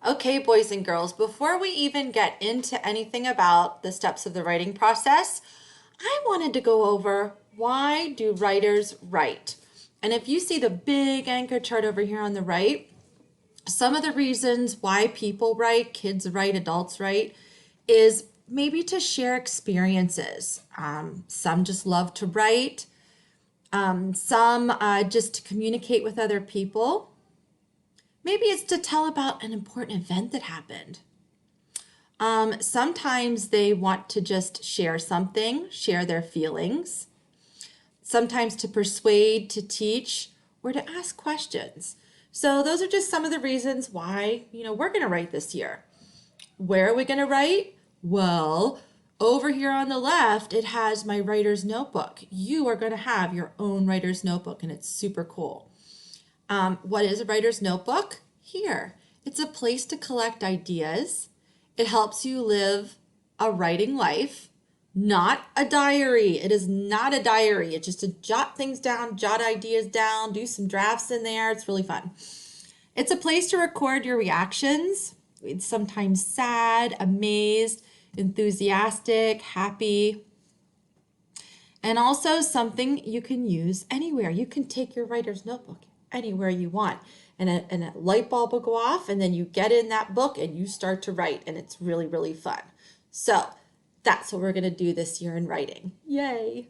Okay, boys and girls, before we even get into anything about the steps of the writing process, I wanted to go over why do writers write? And if you see the big anchor chart over here on the right, some of the reasons why people write, kids write, adults write, is maybe to share experiences. Some just love to write, some just to communicate with other people. Maybe it's to tell about an important event that happened. Sometimes they want to just share something, share their feelings. Sometimes to persuade, to teach, or to ask questions. So those are just some of the reasons why, we're going to write this year. Where are we going to write? Well, over here on the left, it has my writer's notebook. You are going to have your own writer's notebook, and it's super cool. What is a writer's notebook? Here, it's a place to collect ideas. It helps you live a writing life, not a diary. It is not a diary. It's just to jot things down, jot ideas down, do some drafts in there. It's really fun. It's a place to record your reactions. It's sometimes sad, amazed, enthusiastic, happy, and also something you can use anywhere. You can take your writer's notebook anywhere you want. And a light bulb will go off, and then you get in that book and you start to write, and it's really, really fun. So that's what we're going to do this year in writing. Yay!